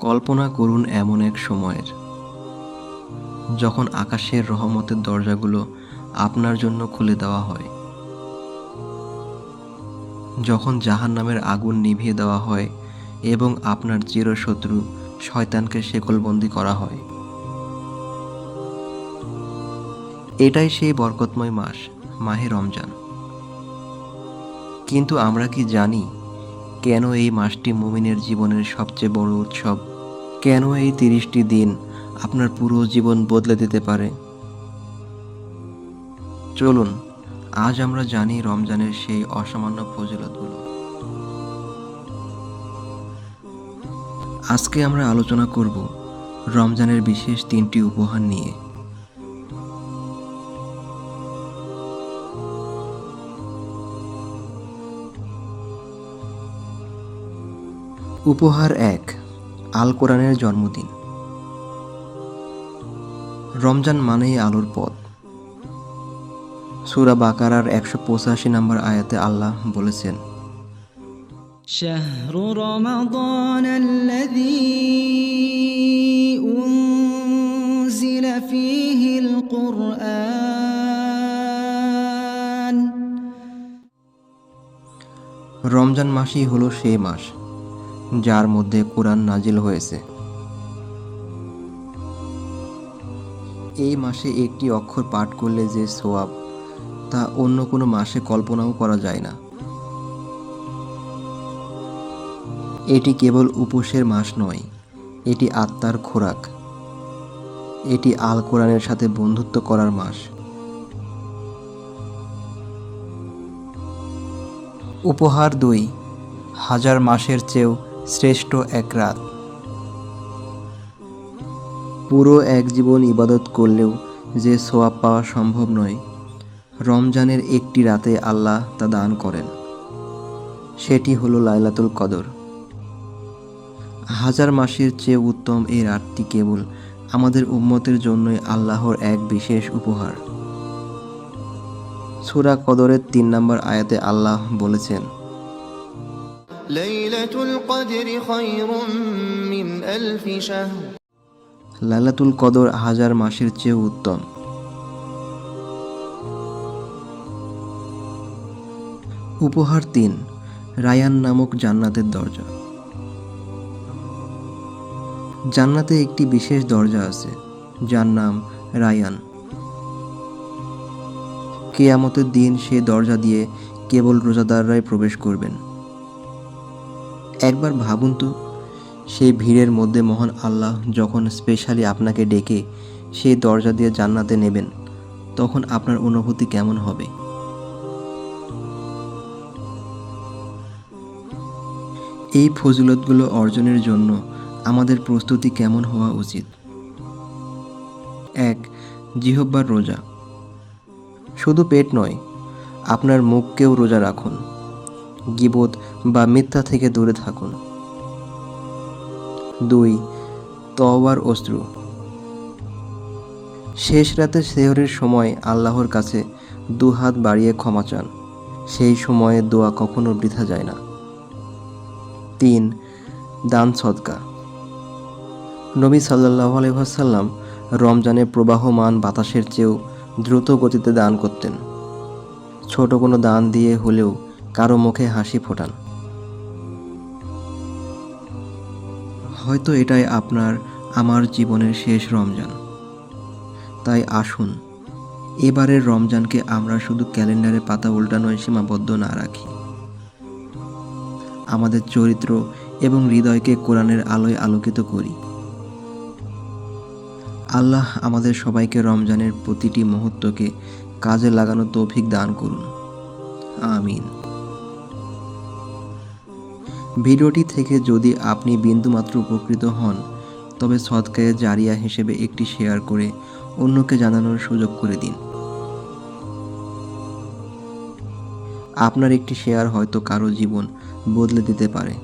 কল্পনা করুন এমন এক সময়ের, যখন আকাশের রহমতের দরজাগুলো আপনার জন্য খুলে দেওয়া হয়, যখন জাহান্নামের আগুন নিভিয়ে দেওয়া হয় এবং আপনার চিরশত্রু শয়তানকে শেকলবন্দি করা হয়। এটাই সেই বরকতময় মাস, মাহে রমজান। কিন্তু আমরা কি জানি কেন এই মাসটি মুমিনের জীবনের সবচেয়ে বড় উৎসব? কেন এই 30টি দিন আপনার পুরো জীবন বদলে দিতে পারে? চলুন আজ আমরা জানি রমজানের সেই অসামান্য ফজিলতগুলো। আজকে আমরা আলোচনা করব রমজানের বিশেষ 3টি উপহার নিয়ে। উপহার 1, আল কোরআনের জন্মদিন। রমজান মানেই আলোর পথ। সূরা বাকারার 185 নম্বর আয়াতে আল্লাহ বলেছেন, شهر رمضان الذي أنزل فيه القرآن। রমজান মাসই হলো সেই মাস যার মধ্যে কোরআন নাজিল হয়েছে। এই মাসে একটি অক্ষর পাঠ করলে যে সওয়াব, তা অন্য কোনো মাসে কল্পনাও করা যায় না। এটি কেবল উপোসের মাস নয়, এটি আত্মার খোরাক। এটি আল কোরআনের সাথে বন্ধুত্ব করার মাস। উপহার 2, 1000 মাসের চেয়েও শ্রেষ্ঠ এক রাত। পুরো এক জীবন ইবাদত করলেও যে সওয়াব পাওয়া সম্ভব নয়, রমজানের একটি রাতে আল্লাহ তা দান করেন। সেটি হলো লাইলাতুল কদর। 1000 মাসের চেয়ে উত্তম এই রাতটি কেবল আমাদের উম্মতের জন্যই আল্লাহর এক বিশেষ উপহার। সূরা কদরের 3 নম্বর আয়াতে আল্লাহ বলেছেন, লাইলাতুল কদরি খায়রুম মিন আলফি শাহর। লাইলাতুল কদর 1000 মাসের চেয়ে উত্তম। উপহার 3, রায়ান নামক জান্নাতের দরজা। জান্নাতে একটি বিশেষ দরজা আছে, যার নাম রায়ান। কিয়ামতের দিন সে দরজা দিয়ে কেবল রোজাদাররাই প্রবেশ করবেন। একবার ভাবুন তো, সেই ভিড়ের মধ্যে মহান আল্লাহ যখন স্পেশালি আপনাকে ডেকে সেই দরজা দিয়ে জান্নাতে নেবেন, তখন আপনার অনুভূতি কেমন হবে? এই ফজিলতগুলো অর্জনের জন্য আমাদের প্রস্তুতি কেমন হওয়া উচিত? 1, জিহ্বার রোজা। শুধু পেট নয়, আপনার মুখকেও রোজা রাখুন। গীবত বা মিথ্যা থেকে দূরে থাকুন। 2, তওবার অশ্রু। শেষ রাতে সেহরির সময় আল্লাহর কাছে দুহাত বাড়িয়ে ক্ষমা চান। সেই সময়ে দোয়া কখনো বৃথা যায় না। 3, দান সদকা। নবী সাল্লাল্লাহু আলাইহি ওয়াসাল্লাম রমজানে প্রবাহমান বাতাসের চেয়েও দ্রুত গতিতে দান করতেন। ছোট কোনো দান দিয়ে হলেও কারো মুখে হাসি ফোটান। হয়তো এটাই আপনার আমার জীবনের শেষ রমজান। তাই আসুন এবারের রমজানকে আমরা শুধু ক্যালেন্ডারে পাতা উল্টানোয় সীমাবদ্ধ না রাখি। আমাদের চরিত্র এবং হৃদয়কে কোরআনের আলোয় আলোকিত করি। আল্লাহ আমাদের সবাইকে রমজানের প্রতিটি মুহূর্তকে কাজে লাগানোর তৌফিক দান করুন। আমিন। ভিডিওটি থেকে যদি আপনি বিন্দুমাত্র উপকৃত হন, তবে সদকায়ে জারিয়া হিসেবে একটি শেয়ার করে অন্যকে জানানোর সুযোগ করে দিন। আপনার একটি শেয়ার হয়তো কারো জীবন বদলে দিতে পারে।